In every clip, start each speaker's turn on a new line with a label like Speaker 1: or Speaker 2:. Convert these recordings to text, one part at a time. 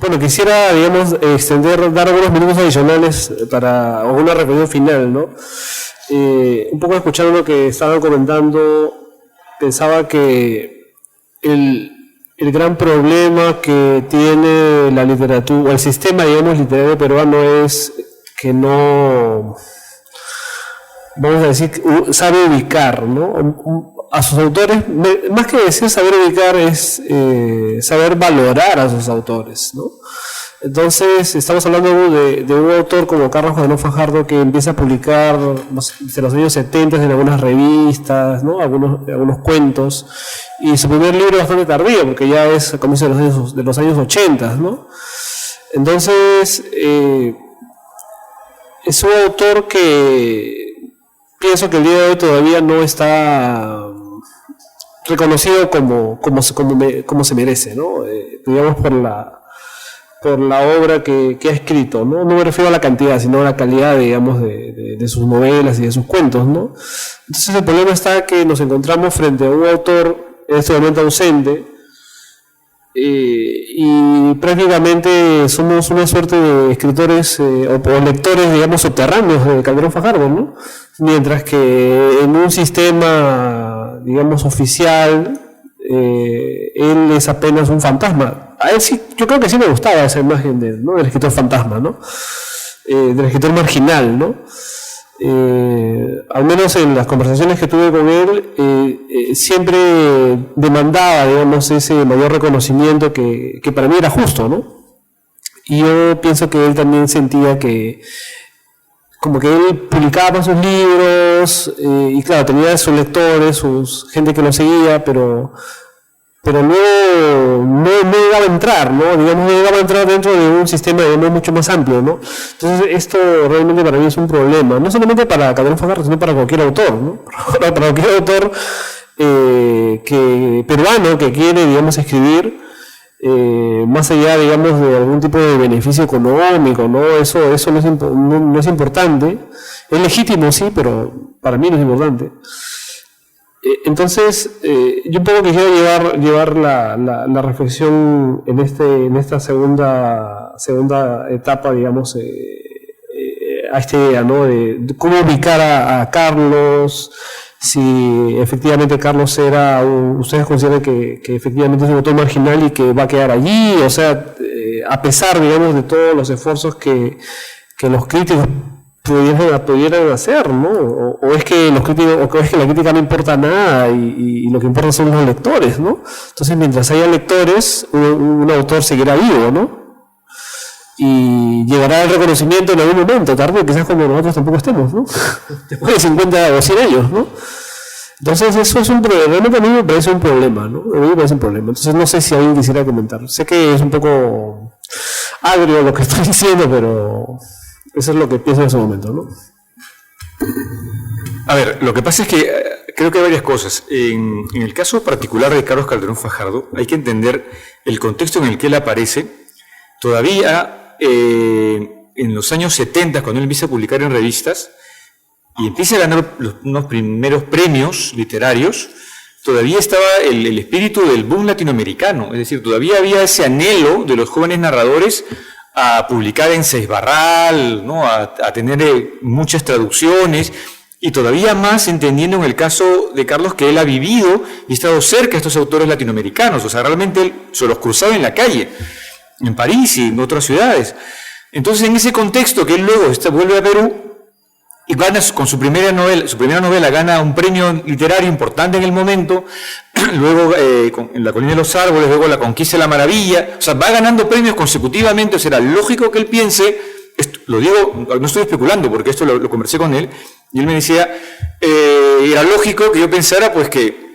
Speaker 1: Bueno, quisiera, digamos, dar algunos minutos adicionales para una reflexión final, ¿no? Un poco escuchando lo que estaban comentando, pensaba que el gran problema que tiene la literatura, o el sistema, digamos, literario peruano es que no, vamos a decir, sabe ubicar, ¿no? A sus autores, más que decir saber ubicar, es saber valorar a sus autores, ¿no? Entonces, estamos hablando de un autor como Carlos Calderón Fajardo, que empieza a publicar desde los años 70 en algunas revistas, ¿no? Algunos cuentos, y su primer libro es bastante tardío, porque ya es a comienzos de los años 80, ¿no? Entonces, es un autor que pienso que el día de hoy todavía no está reconocido como se merece, ¿no? Digamos por la obra que ha escrito, ¿no? No me refiero a la cantidad, sino a la calidad, digamos, de sus novelas y de sus cuentos, ¿no? Entonces el problema está que nos encontramos frente a un autor en este momento ausente, y prácticamente somos una suerte de escritores o lectores, digamos, subterráneos de Calderón Fajardo, ¿no? Mientras que en un sistema, digamos, oficial, él es apenas un fantasma. A él sí, yo creo que sí me gustaba esa imagen ¿no? Del escritor fantasma, ¿no? Del escritor marginal, ¿no? Al menos en las conversaciones que tuve con él, siempre demandaba, digamos, ese mayor reconocimiento que para mí era justo, ¿no? Y yo pienso que él también sentía que como que él publicaba sus libros, y claro, tenía sus lectores, gente que lo seguía, pero no llegaba a entrar, ¿no? Digamos, no llegaba a entrar dentro de un sistema, digamos, mucho más amplio, ¿no? Entonces, esto realmente para mí es un problema, no solamente para Calderón Fajardo, sino para cualquier autor, ¿no? Para cualquier autor peruano que quiere, digamos, escribir, más allá, digamos, de algún tipo de beneficio económico, ¿no? Eso no es importante. Es legítimo, sí, pero para mí no es importante. Entonces, yo un poco quisiera llevar la reflexión en esta segunda etapa, digamos, a esta idea, ¿no? De cómo ubicar a Carlos, si efectivamente Carlos ustedes consideran que efectivamente es un autor marginal y que va a quedar allí, o sea, a pesar, digamos, de todos los esfuerzos que los críticos pudieran hacer, ¿no? O es que la crítica no importa nada y lo que importa son los lectores, ¿no? Entonces, mientras haya lectores, un autor seguirá vivo, ¿no? Y llegará el reconocimiento en algún momento, tarde, quizás cuando nosotros tampoco estemos, ¿no? Después de 50 o 100 años, ¿no? Entonces, eso es un problema, realmente a mí me parece un problema, ¿no? A mí me parece un problema. Entonces, no sé si alguien quisiera comentar. Sé que es un poco agrio lo que estoy diciendo, pero eso es lo que pienso en ese momento, ¿no?
Speaker 2: A ver, lo que pasa es que creo que hay varias cosas. En el caso particular de Carlos Calderón Fajardo, hay que entender el contexto en el que él aparece. Todavía, en los años 70, cuando él empieza a publicar en revistas y empieza a ganar unos primeros premios literarios, todavía estaba el espíritu del boom latinoamericano. Es decir, todavía había ese anhelo de los jóvenes narradores a publicar en Seisbarral, ¿no? a tener muchas traducciones, y todavía más entendiendo en el caso de Carlos que él ha vivido y ha estado cerca de estos autores latinoamericanos. O sea, realmente él se los cruzaba en la calle, en París y en otras ciudades. Entonces, en ese contexto que él luego vuelve a Perú y gana con su primera novela gana un premio literario importante en el momento, luego en La colina de los árboles, luego La conquista de la maravilla, o sea, va ganando premios consecutivamente. O sea, era lógico que él piense, esto, lo digo, no estoy especulando porque esto lo conversé con él, y él me decía, era lógico que yo pensara pues que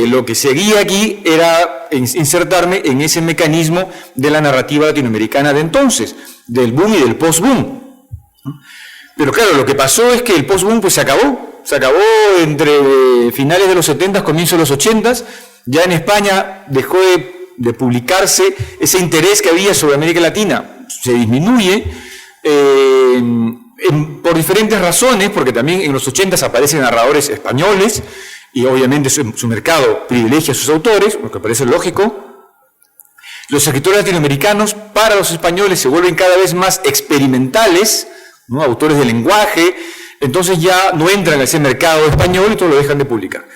Speaker 2: lo que seguía aquí era insertarme en ese mecanismo de la narrativa latinoamericana de entonces, del boom y del post-boom. Pero claro, lo que pasó es que el post-boom pues se acabó entre finales de los 70, comienzos de los 80, ya en España dejó de publicarse, ese interés que había sobre América Latina se disminuye, por diferentes razones, porque también en los 80 aparecen narradores españoles, y obviamente su mercado privilegia a sus autores, lo que parece lógico. Los escritores latinoamericanos para los españoles se vuelven cada vez más experimentales, ¿no? Autores de lenguaje, entonces ya no entran a ese mercado español y todo lo dejan de publicar.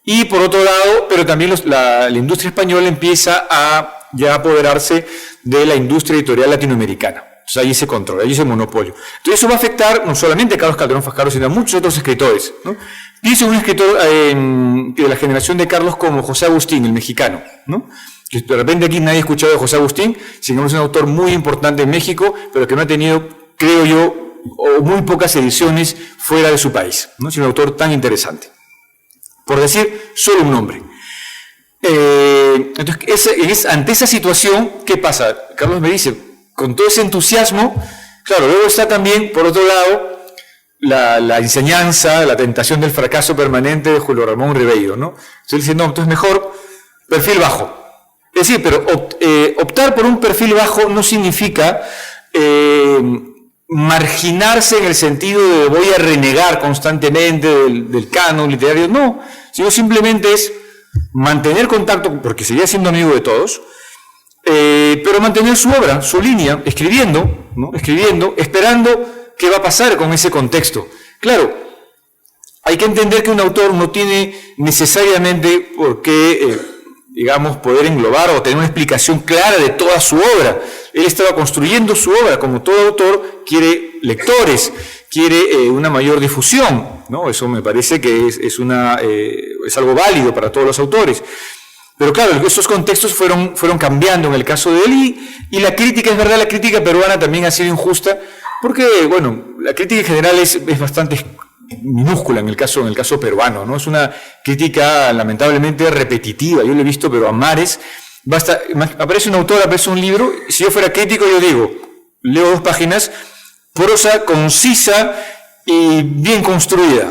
Speaker 2: Y por otro lado, pero también la industria española empieza a ya apoderarse de la industria editorial latinoamericana. Entonces hay ese control, hay ese monopolio. Entonces eso va a afectar no solamente a Carlos Calderón Fajardo, sino a muchos otros escritores, ¿no? Pienso en un escritor de la generación de Carlos como José Agustín, el mexicano, ¿no? Que de repente aquí nadie ha escuchado de José Agustín, sino es un autor muy importante en México, pero que no ha tenido, creo yo, muy pocas ediciones fuera de su país, ¿no? Es un autor tan interesante. Por decir solo un nombre. Entonces, ante esa situación, ¿qué pasa? Carlos me dice, con todo ese entusiasmo, claro, luego está también, por otro lado, la enseñanza, la tentación del fracaso permanente de Julio Ramón Ribeiro, ¿no? Estoy diciendo, no, entonces mejor perfil bajo. Es decir, pero optar por un perfil bajo no significa marginarse en el sentido de voy a renegar constantemente del canon literario, no, sino simplemente es mantener contacto, porque seguía siendo amigo de todos, pero mantener su obra, su línea, escribiendo, ¿no? Escribiendo, esperando qué va a pasar con ese contexto. Claro, hay que entender que un autor no tiene necesariamente por qué, digamos, poder englobar o tener una explicación clara de toda su obra. Él estaba construyendo su obra, como todo autor, quiere lectores, quiere una mayor difusión, ¿no? Eso me parece que es algo válido para todos los autores. Pero claro, esos contextos fueron cambiando en el caso de él y la crítica, es verdad, la crítica peruana también ha sido injusta, porque, bueno, la crítica en general es bastante minúscula en el caso peruano, ¿no? Es una crítica lamentablemente repetitiva, yo lo he visto, pero a mares. Aparece un autor, aparece un libro, si yo fuera crítico yo digo, leo 2 páginas, prosa concisa y bien construida.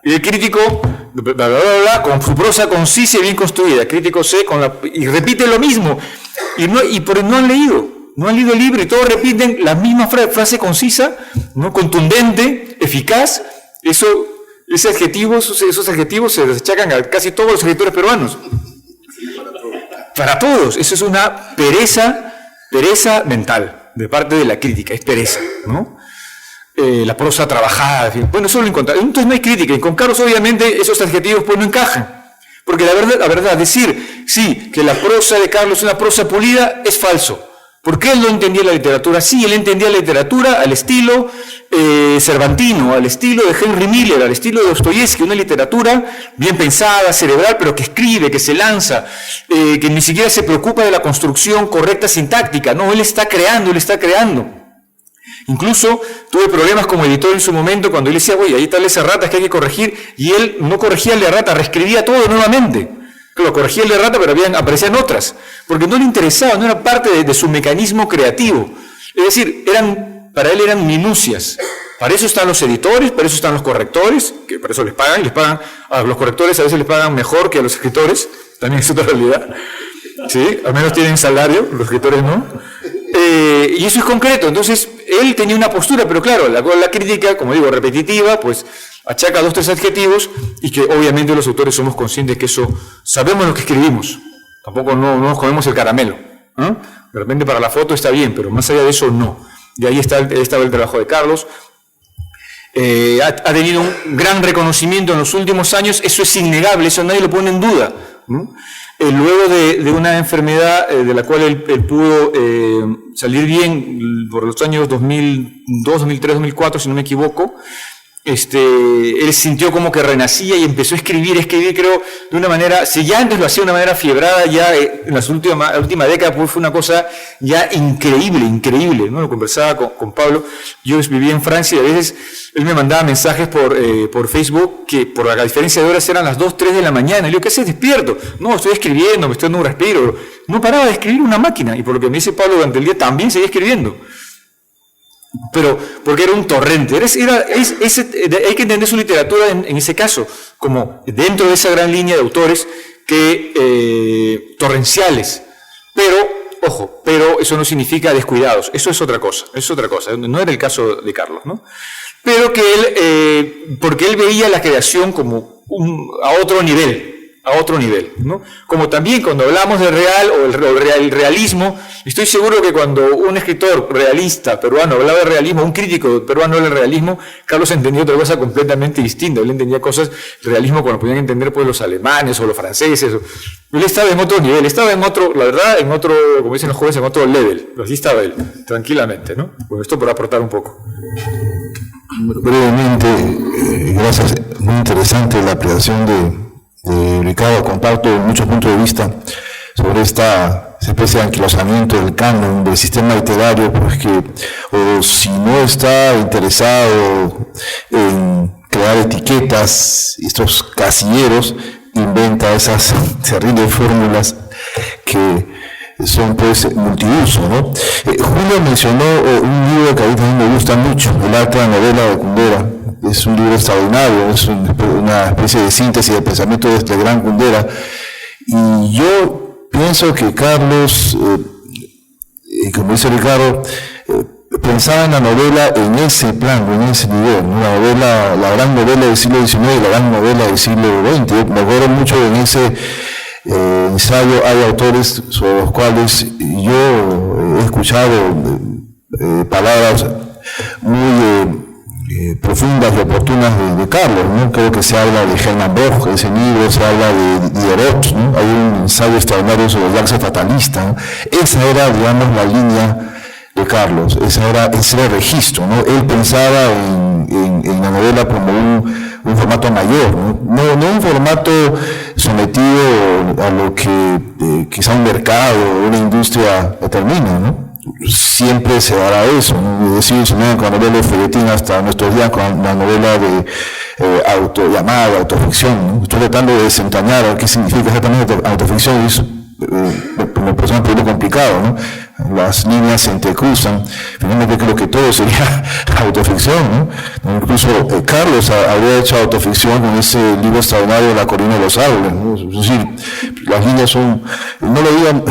Speaker 2: Y el crítico, bla, bla, bla, bla, con su prosa concisa y bien construida, el crítico C, y repite lo mismo, y no han leído el libro y todos repiten la misma frase concisa, ¿no? Contundente, eficaz. Esos adjetivos se desachacan a casi todos los escritores peruanos. Para todos, eso es una pereza mental de parte de la crítica, es pereza, ¿no? La prosa trabajada, bueno, eso lo encontramos. Entonces no hay crítica, y con Carlos obviamente esos adjetivos pues no encajan. Porque la verdad, decir, sí, que la prosa de Carlos es una prosa pulida, es falso. Porque él no entendía la literatura. Sí, él entendía la literatura al estilo cervantino, al estilo de Henry Miller, al estilo de Dostoyevsky, una literatura bien pensada, cerebral, pero que escribe, que se lanza, que ni siquiera se preocupa de la construcción correcta sintáctica. No, él está creando. Incluso tuve problemas como editor en su momento cuando él decía, oye, ahí están las erratas que hay que corregir, y él no corregía la errata, reescribía todo nuevamente. Claro, corregía la errata, pero aparecían otras, porque no le interesaba, no era parte de su mecanismo creativo. Es decir, para él eran minucias. Para eso están los editores, para eso están los correctores, que para eso les pagan, a los correctores a veces les pagan mejor que a los escritores, también es otra realidad. Sí, al menos tienen salario, los escritores no. Y eso es concreto, entonces él tenía una postura, pero claro, la crítica, como digo, repetitiva, pues achaca 2 o 3 adjetivos, y que obviamente los autores somos conscientes que eso, sabemos lo que escribimos, tampoco no nos comemos el caramelo, ¿eh? De repente para la foto está bien, pero más allá de eso no. De ahí estaba el trabajo de Carlos. Ha tenido un gran reconocimiento en los últimos años, eso es innegable, eso nadie lo pone en duda, ¿no? Luego de una enfermedad de la cual él pudo salir bien por los años 2002, 2003, 2004, si no me equivoco, él sintió como que renacía y empezó a escribir, creo, de una manera, si ya antes lo hacía de una manera fiebrada, ya en la última década pues fue una cosa ya increíble, ¿no? Lo conversaba con Pablo, yo vivía en Francia y a veces él me mandaba mensajes por Facebook que por la diferencia de horas eran las 2, 3 de la mañana, y yo, ¿qué haces despierto? No, estoy escribiendo, me estoy dando un respiro, no paraba de escribir una máquina, y por lo que me dice Pablo durante el día también seguía escribiendo. Pero porque era un torrente, hay que entender su literatura en ese caso, como dentro de esa gran línea de autores torrenciales, pero eso no significa descuidados, eso es otra cosa, no era el caso de Carlos, ¿no? Pero que porque él veía la creación como a otro nivel, a otro nivel, ¿no? Como también cuando hablamos del real o el realismo, estoy seguro que cuando un escritor realista peruano hablaba de realismo, un crítico peruano del realismo, Carlos entendía otra cosa completamente distinta. Él entendía cosas, realismo, cuando podían entender pues los alemanes o los franceses. Él estaba en otro nivel, estaba en otro, la verdad, en otro, como dicen los jóvenes, en otro level. Así estaba él, tranquilamente, ¿no? Bueno, esto por aportar un poco.
Speaker 3: Brevemente, gracias. Muy interesante la apreciación de Ricardo. Comparto muchos puntos de vista sobre esta especie de anquilosamiento del canon, del sistema literario, porque o si no está interesado en crear etiquetas, estos casilleros, inventa esas terribles fórmulas que son pues multiuso, ¿no? Julio mencionó un libro que a mí también me gusta mucho, El arte de la novela de Kundera. Es un libro extraordinario, es una especie de síntesis del pensamiento de este gran Kundera. Y yo pienso que Carlos, como dice Ricardo, pensaba en la novela en ese plano, en ese nivel, ¿no? La gran novela del siglo XIX y la gran novela del siglo XX. Me acuerdo mucho en ese ensayo, hay autores sobre los cuales yo he escuchado palabras muy profundas y oportunas de Carlos, ¿no? Creo que se habla de Hermann Broch, ese libro, se habla de Diderot, ¿no? Hay un ensayo extraordinario sobre el Yarse fatalista, ¿no? Esa era, digamos, la línea de Carlos, ese era el registro, ¿no? Él pensaba en la novela como un formato mayor, ¿no? No un formato sometido a lo que quizá un mercado o una industria determina, ¿no? Siempre se dará eso, ¿no? Es decir, con la novela de folletín hasta nuestros días con la novela de llamada autoficción, ¿no? Estoy tratando de desentrañar qué significa exactamente autoficción, y es una persona un poco complicado, ¿no? Las líneas se entrecruzan. Finalmente creo que todo sería autoficción, ¿no? Incluso Carlos habría hecho autoficción con ese libro extraordinario La colina de los árboles, ¿no? Es decir, las líneas son, no lo digan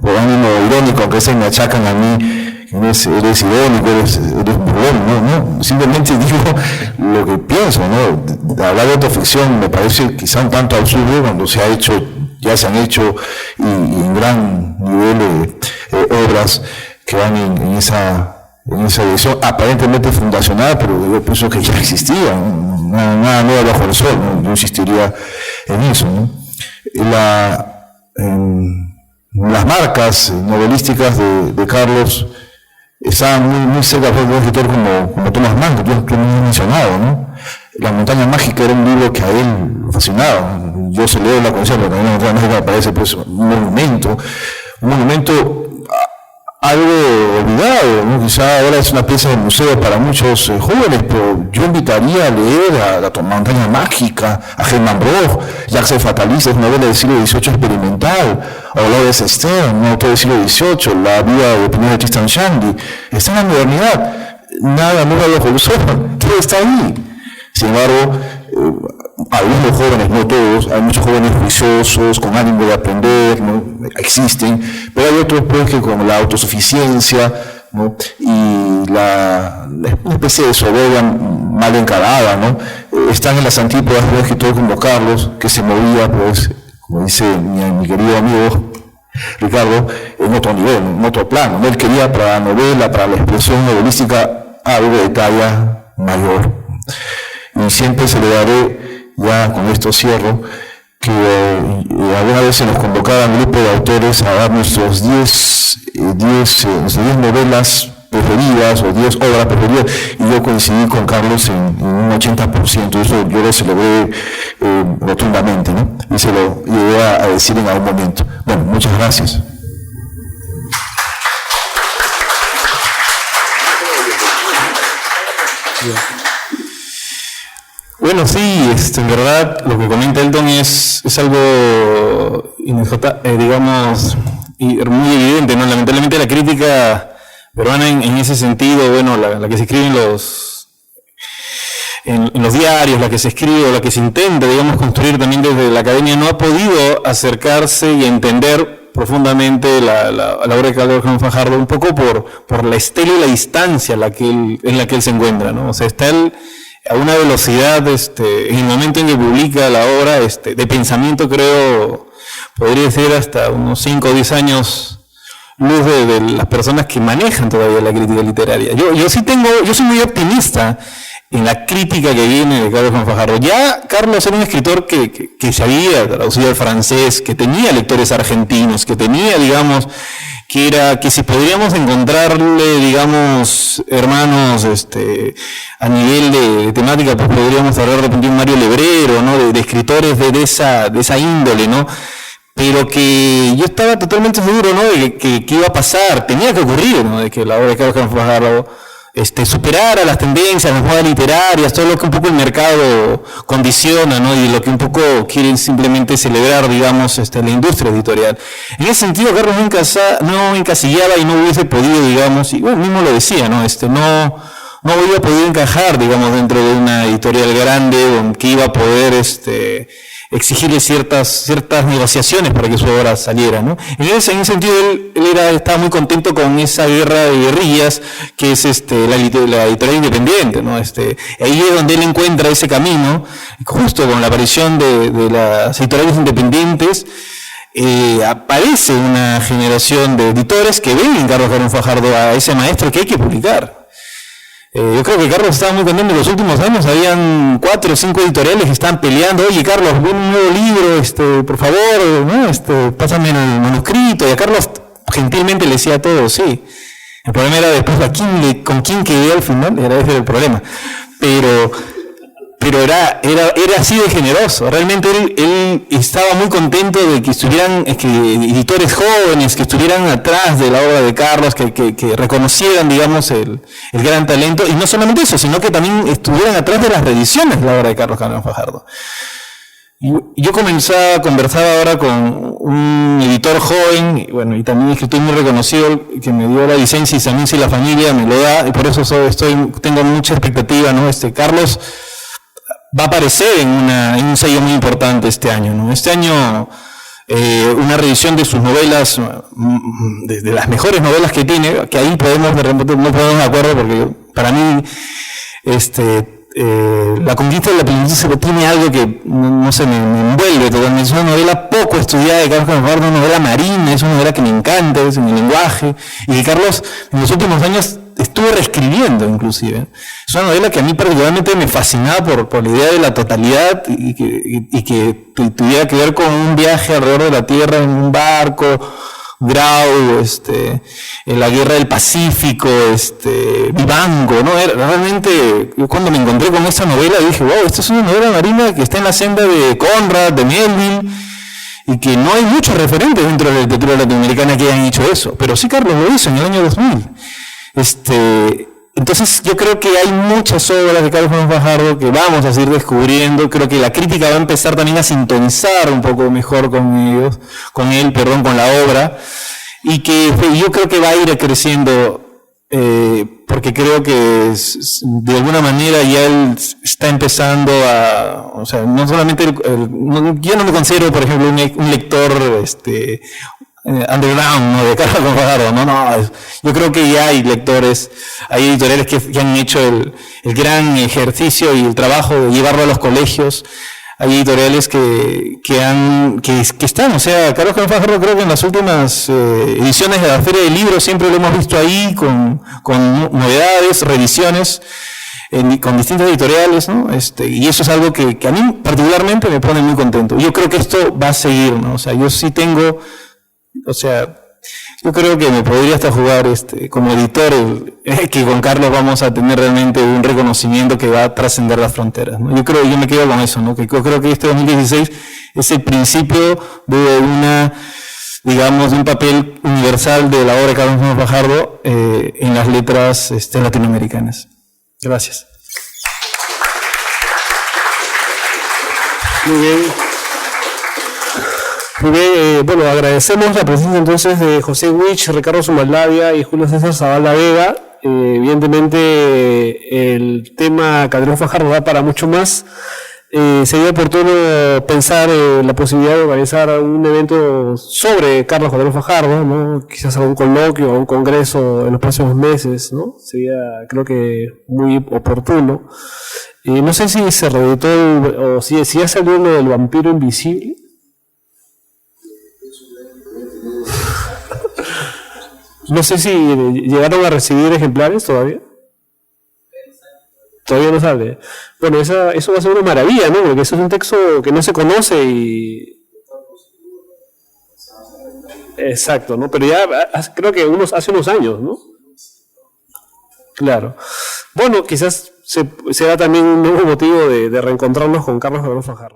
Speaker 3: por ánimo irónico, aunque se me achacan a mí, eres irónico, eres burlón, no, simplemente digo lo que pienso, ¿no? Hablar de autoficción me parece quizá un tanto absurdo cuando ya se han hecho y en gran nivel obras que van en esa dirección aparentemente fundacional, pero yo pienso que ya existía, ¿no? Nada nuevo bajo el sol, ¿no? Yo insistiría en eso, ¿no? Las marcas novelísticas de Carlos estaban muy cerca de un escritor como Thomas Mann, que tú me has mencionado, ¿no? La montaña mágica era un libro que a él lo fascinaba. Yo se leo la conocía, pero también la montaña mágica me parece pues un monumento algo olvidado, ¿no? Quizá ahora es una pieza de museo para muchos jóvenes, pero yo invitaría a leer a La montaña mágica, a Hermann Broch, Yarse fatalista, es una novela del siglo XVIII experimental, o Lawrence Stern, un autor del siglo XVIII, La vida de Pinero de Tristan Shandy. Está en la modernidad, nada nuevo bajo el sol, todo está ahí. Sin embargo, algunos jóvenes, no todos, hay muchos jóvenes juiciosos, con ánimo de aprender, ¿no? Existen, pero hay otros pues que con la autosuficiencia, ¿no? Y una especie de soberbia mal encarada, ¿no? Están en las antípodas de un escritor como Carlos, que se movía, pues, como dice mi querido amigo Ricardo, en otro nivel, en otro plano, ¿no? Él quería para la novela, para la expresión novelística, algo de talla mayor. Y siempre celebraré, ya con esto cierro, que alguna vez se nos convocaban un grupo de autores a dar nuestras 10 novelas preferidas o 10 obras preferidas, y yo coincidí con Carlos en un 80%, eso yo lo celebré rotundamente, ¿no? Y se lo llegué a decir en algún momento. Bueno, muchas gracias.
Speaker 4: Bueno, sí, en verdad lo que comenta Elton es algo, digamos, muy evidente, ¿no? Lamentablemente la crítica peruana en ese sentido, bueno, la que se escribe en los diarios, la que se escribe o la que se intenta, digamos, construir también desde la academia, no ha podido acercarse y entender profundamente la obra de Carlos Fajardo, un poco por la estela y la distancia en la que él se encuentra, ¿no? O sea, está a una velocidad, en el momento en que publica la obra, de pensamiento, creo, podría ser hasta unos 5 o 10 años luz de las personas que manejan todavía la crítica literaria. Yo soy muy optimista en la crítica que viene de Carlos Juan Fajardo. Ya Carlos era un escritor que se había traducido al francés, que tenía lectores argentinos, que tenía, digamos, que si podríamos encontrarle, digamos, hermanos, a nivel de temática, pues podríamos hablar de repente un Mario Lebrero, ¿no? De escritores de esa índole, ¿no? Pero que yo estaba totalmente seguro, ¿no? De que iba a pasar, tenía que ocurrir, ¿no? De que la obra de Carlos Juan Fajardo superara las tendencias, las modas literarias, todo lo que un poco el mercado condiciona, ¿no? Y lo que un poco quieren simplemente celebrar, digamos, la industria editorial. En ese sentido, Carlos no encasillaba y no hubiese podido, digamos, y bueno, mismo lo decía, ¿no? No hubiera podido encajar, digamos, dentro de una editorial grande que iba a poder, exigirle ciertas negociaciones para que su obra saliera, ¿no? En ese sentido él estaba muy contento con esa guerra de guerrillas que es la editorial independiente, ¿no? Ahí es donde él encuentra ese camino, justo con la aparición de las editoriales independientes. Aparece una generación de editores que ven en Carlos Juan Fajardo a ese maestro que hay que publicar. Yo creo que Carlos estaba muy contento. En los últimos años habían 4 o 5 editoriales que estaban peleando. Oye, Carlos, ven un nuevo libro, por favor, ¿no? Pásame el manuscrito. Y a Carlos gentilmente le decía todo, sí. El problema era después con quién quedé al final, era ese el problema. Pero era así de generoso. Realmente él estaba muy contento de que estuvieran editores jóvenes, que estuvieran atrás de la obra de Carlos, que reconocieran, digamos, el gran talento. Y no solamente eso, sino que también estuvieran atrás de las reediciones de la obra de Carlos Fajardo. Yo comencé a conversar ahora con un editor joven, y también escritor muy reconocido, que me dio la licencia y también si la familia me lo da, y por eso tengo mucha expectativa, ¿no? Carlos va a aparecer en un sello muy importante este año, ¿no? Este año una reedición de sus novelas, de las mejores novelas que tiene, que ahí de repente no podemos de acuerdo, porque para mí La conquista de la plenitud tiene algo que no sé, me envuelve totalmente. Es una novela poco estudiada de Carlos Fajardo, una novela marina, es una novela que me encanta, es en mi lenguaje, y que Carlos en los últimos años estuve reescribiendo inclusive. Es una novela que a mí particularmente me fascinaba por la idea de la totalidad y que tuviera que ver con un viaje alrededor de la Tierra en un barco, Grau, en la guerra del Pacífico, Vivango, ¿no? Realmente, yo cuando me encontré con esta novela dije, wow, esta es una novela marina que está en la senda de Conrad, de Melville, y que no hay muchos referentes dentro de la literatura latinoamericana que hayan hecho eso, pero sí Carlos lo hizo en el año 2000. Entonces yo creo que hay muchas obras de Carlos Fajardo que vamos a seguir descubriendo. Creo que la crítica va a empezar también a sintonizar un poco mejor con la obra, y que yo creo que va a ir creciendo, porque creo que de alguna manera ya él está empezando o sea, no solamente yo no me considero, por ejemplo, un lector underground, ¿no?, de Carlos Fajardo, yo creo que ya hay lectores, hay editoriales que han hecho el gran ejercicio y el trabajo de llevarlo a los colegios. Hay editoriales que están, o sea, Carlos Fajardo creo que en las últimas ediciones de la Feria del Libro siempre lo hemos visto ahí con novedades, reediciones, con distintas editoriales, ¿no? Y eso es algo que a mí particularmente me pone muy contento. Yo creo que esto va a seguir, ¿no? O sea, yo sí tengo, yo creo que me podría hasta jugar como editor, que con Carlos vamos a tener realmente un reconocimiento que va a trascender las fronteras, ¿no? Yo me quedo con eso, ¿no? Que yo creo que 2016 es el principio de un papel universal de la obra de Carlos Fajardo en las letras latinoamericanas. Gracias.
Speaker 1: Muy bien. Bueno, agradecemos la presencia entonces de José Wich, Ricardo Sumaldavia y Julio César Zavala Vega. Evidentemente el tema Calderón Fajardo da para mucho más. sería oportuno pensar la posibilidad de organizar un evento sobre Carlos Calderón Fajardo, ¿no? Quizás algún coloquio o un congreso en los próximos meses, ¿no? Sería, creo que, muy oportuno. No sé si se reeditó o si ya salió lo del vampiro invisible. No sé si llegaron a recibir ejemplares todavía. Todavía no sale. Bueno, eso va a ser una maravilla, ¿no? Porque eso es un texto que no se conoce y... Exacto, ¿no? Pero ya creo que hace unos años, ¿no? Claro. Bueno, quizás será también un nuevo motivo de reencontrarnos con Carlos Calderón Fajardo.